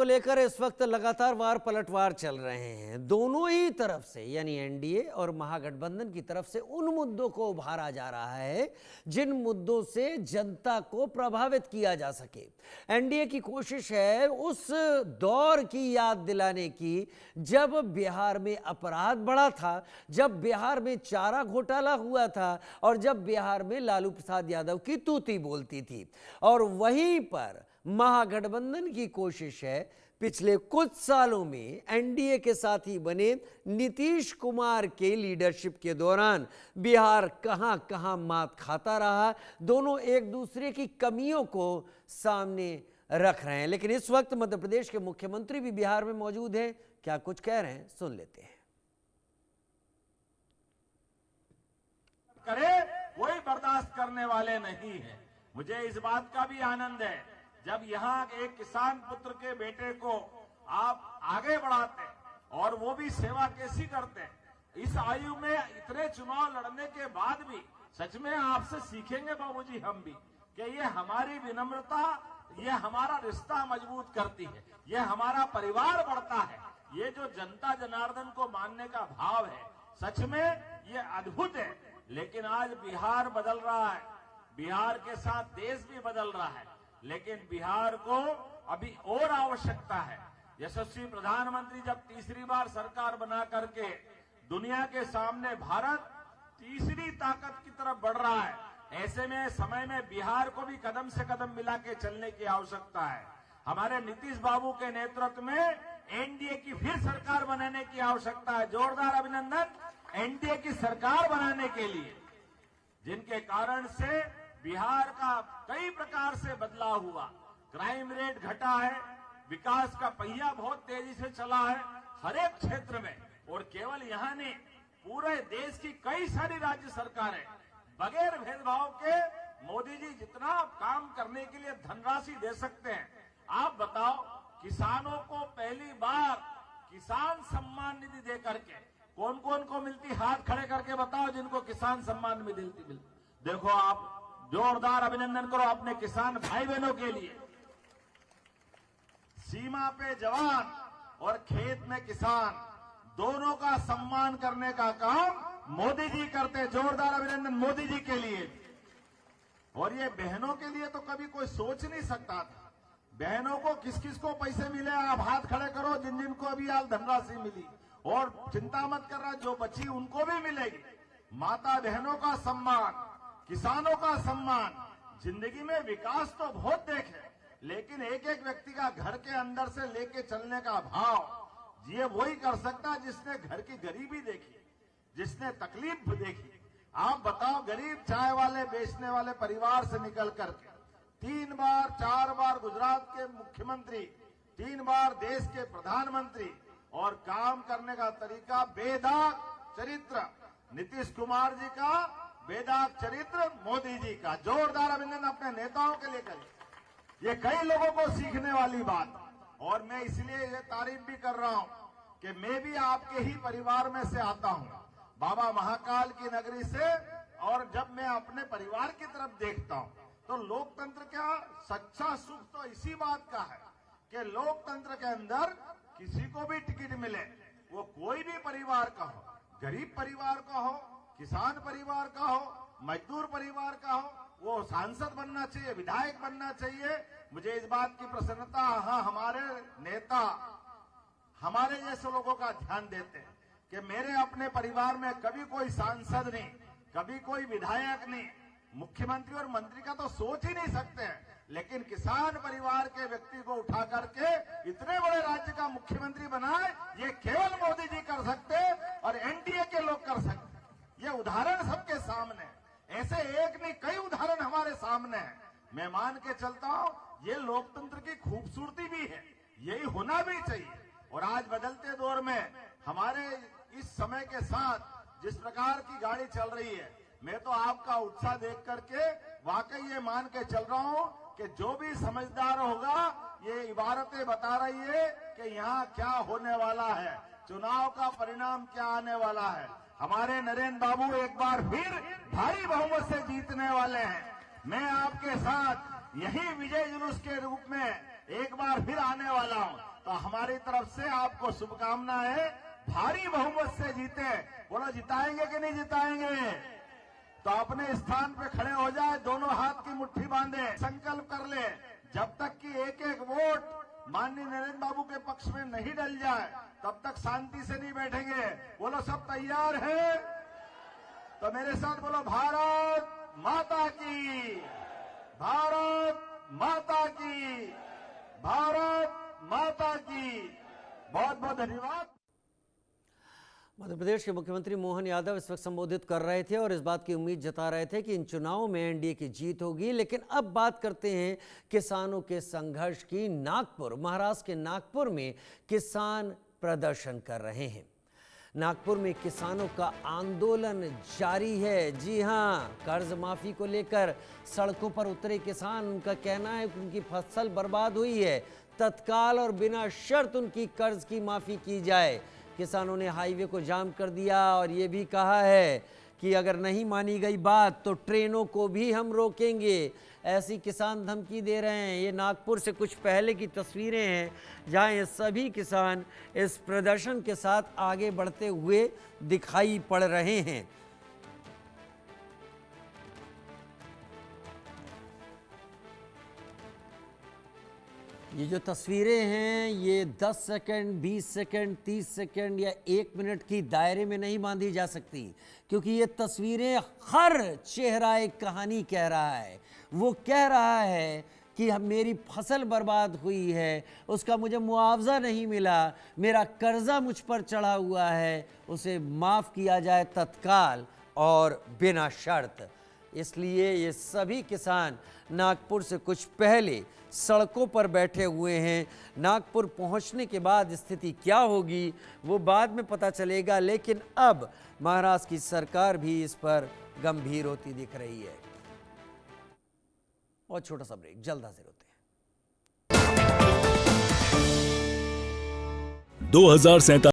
को लेकर इस वक्त लगातार वार पलटवार चल रहे हैं। दोनों ही तरफ से यानी एनडीए और महागठबंधन की तरफ से उन मुद्दों को उभारा जा रहा है जिन मुद्दों से जनता को प्रभावित किया जा सके। एनडीए की कोशिश है उस दौर की याद दिलाने की जब बिहार में अपराध बढ़ा था, जब बिहार में चारा घोटाला हुआ था और जब बिहार में लालू प्रसाद यादव की तूती बोलती थी। और वहीं पर महागठबंधन की कोशिश है पिछले कुछ सालों में एनडीए के साथ ही बने नीतीश कुमार के लीडरशिप के दौरान बिहार कहां कहां मात खाता रहा, दोनों एक दूसरे की कमियों को सामने रख रहे हैं। लेकिन इस वक्त मध्य प्रदेश के मुख्यमंत्री भी बिहार में मौजूद हैं, क्या कुछ कह रहे हैं सुन लेते हैं। करे कोई बर्दाश्त करने वाले नहीं है। मुझे इस बात का भी आनंद है जब यहाँ एक किसान पुत्र के बेटे को आप आगे बढ़ाते और वो भी सेवा कैसी करते। इस आयु में इतने चुनाव लड़ने के बाद भी सच में आपसे सीखेंगे बाबूजी हम भी कि ये हमारी विनम्रता, ये हमारा रिश्ता मजबूत करती है, ये हमारा परिवार बढ़ता है। ये जो जनता जनार्दन को मानने का भाव है सच में ये अद्भुत है। लेकिन आज बिहार बदल रहा है, बिहार के साथ देश भी बदल रहा है, लेकिन बिहार को अभी और आवश्यकता है। यशस्वी प्रधानमंत्री जब तीसरी बार सरकार बना करके दुनिया के सामने भारत तीसरी ताकत की तरफ बढ़ रहा है, ऐसे में समय में बिहार को भी कदम से कदम मिला के चलने की आवश्यकता है। हमारे नीतीश बाबू के नेतृत्व में एनडीए की फिर सरकार बनाने की आवश्यकता है। जोरदार अभिनंदन एनडीए की सरकार बनाने के लिए, जिनके कारण से बिहार का कई प्रकार से बदलाव हुआ। क्राइम रेट घटा है, विकास का पहिया बहुत तेजी से चला है हर एक क्षेत्र में। और केवल यहाँ नहीं, पूरे देश की कई सारी राज्य सरकारें बगैर भेदभाव के मोदी जी जितना काम करने के लिए धनराशि दे सकते हैं। आप बताओ, किसानों को पहली बार किसान सम्मान निधि दे करके कौन कौन को मिलती, हाथ खड़े करके बताओ जिनको किसान सम्मान निधि मिलती। देखो, आप जोरदार अभिनंदन करो अपने किसान भाई बहनों के लिए। सीमा पे जवान और खेत में किसान दोनों का सम्मान करने का काम मोदी जी करते। जोरदार अभिनंदन मोदी जी के लिए। और ये बहनों के लिए तो कभी कोई सोच नहीं सकता था। बहनों को किस किस को पैसे मिले, आप हाथ खड़े करो जिन जिन को अभी आज धनराशि मिली। और चिंता मत करना, जो बची उनको भी मिलेगी। माता बहनों का सम्मान, किसानों का सम्मान। जिंदगी में विकास तो बहुत देखे, लेकिन एक एक व्यक्ति का घर के अंदर से लेके चलने का भाव ये वही कर सकता जिसने घर की गरीबी देखी, जिसने तकलीफ देखी। आप बताओ, गरीब चाय वाले बेचने वाले परिवार से निकल करके 3 बार 4 बार गुजरात के मुख्यमंत्री, 3 बार देश के प्रधानमंत्री, और काम करने का तरीका बेदाग चरित्र नीतीश कुमार जी का, बेदाग चरित्र मोदी जी का। जोरदार अभिनंदन अपने नेताओं के लिए करें। ये कई लोगों को सीखने वाली बात। और मैं इसलिए ये तारीफ भी कर रहा हूं कि मैं भी आपके ही परिवार में से आता हूं, बाबा महाकाल की नगरी से। और जब मैं अपने परिवार की तरफ देखता हूं तो लोकतंत्र का सच्चा सुख तो इसी बात का है कि लोकतंत्र के अंदर किसी को भी टिकट मिले, वो कोई भी परिवार का हो, गरीब परिवार का हो, किसान परिवार का हो, मजदूर परिवार का हो, वो सांसद बनना चाहिए, विधायक बनना चाहिए। मुझे इस बात की प्रसन्नता, हाँ, हमारे नेता हमारे जैसे लोगों का ध्यान देते हैं कि मेरे अपने परिवार में कभी कोई सांसद नहीं, कभी कोई विधायक नहीं, मुख्यमंत्री और मंत्री का तो सोच ही नहीं सकते हैं। लेकिन किसान परिवार के व्यक्ति को उठा करके इतने बड़े राज्य का मुख्यमंत्री बनाए, ये केवल मोदी जी कर सकते और एनडीए के लोग कर सकते। ये उदाहरण सबके सामने, ऐसे एक नहीं कई उदाहरण हमारे सामने हैं। मैं मान के चलता हूं ये लोकतंत्र की खूबसूरती भी है, यही होना भी चाहिए। और आज बदलते दौर में हमारे इस समय के साथ जिस प्रकार की गाड़ी चल रही है, मैं तो आपका उत्साह देख करके वाकई ये मान के चल रहा हूं कि जो भी समझदार होगा ये इबारतें बता रही है कि यहाँ क्या होने वाला है, चुनाव का परिणाम क्या आने वाला है। हमारे नरेंद्र बाबू एक बार फिर भारी बहुमत से जीतने वाले हैं। मैं आपके साथ यही विजय जुलूस के रूप में एक बार फिर आने वाला हूं। तो हमारी तरफ से आपको शुभकामनाएं, भारी बहुमत से जीते। बोलो जिताएंगे कि नहीं जिताएंगे? तो अपने स्थान पे खड़े हो जाए, दोनों हाथ की मुट्ठी बांधे, संकल्प कर ले, जब तक कि एक एक वोट माननीय नरेंद्र बाबू के पक्ष में नहीं डल जाए तब तक शांति से नहीं बैठेंगे। बोलो सब तैयार है? तो मेरे साथ बोलो भारत माता की, भारत माता की, भारत माता की। बहुत बहुत धन्यवाद। मध्य प्रदेश के मुख्यमंत्री मोहन यादव इस वक्त संबोधित कर रहे थे और इस बात की उम्मीद जता रहे थे कि इन चुनावों में एनडीए की जीत होगी। लेकिन अब बात करते हैं किसानों के संघर्ष की। नागपुर, महाराष्ट्र के नागपुर में किसान प्रदर्शन कर रहे हैं। नागपुर में किसानों का आंदोलन जारी है। जी हां, कर्ज माफी को लेकर सड़कों पर उतरे किसान। उनका कहना है कि उनकी फसल बर्बाद हुई है, तत्काल और बिना शर्त उनकी कर्ज की माफी की जाए। किसानों ने हाईवे को जाम कर दिया और ये भी कहा है कि अगर नहीं मानी गई बात तो ट्रेनों को भी हम रोकेंगे। ऐसी किसान धमकी दे रहे हैं। ये नागपुर से कुछ पहले की तस्वीरें हैं जहां ये सभी किसान इस प्रदर्शन के साथ आगे बढ़ते हुए दिखाई पड़ रहे हैं। ये जो तस्वीरें हैं ये 10 सेकंड, 20 सेकंड, 30 सेकंड या 1 मिनट की दायरे में नहीं बांधी जा सकती, क्योंकि ये तस्वीरें हर चेहरा एक कहानी कह रहा है। वो कह रहा है कि मेरी फसल बर्बाद हुई है, उसका मुझे मुआवजा नहीं मिला, मेरा कर्जा मुझ पर चढ़ा हुआ है, उसे माफ़ किया जाए तत्काल और बिना शर्त। इसलिए ये सभी किसान नागपुर से कुछ पहले सड़कों पर बैठे हुए हैं। नागपुर पहुंचने के बाद स्थिति क्या होगी वो बाद में पता चलेगा, लेकिन अब महाराष्ट्र की सरकार भी इस पर गंभीर होती दिख रही है। और छोटा सा ब्रेक, जल्द हाजिर होते हैं। 2047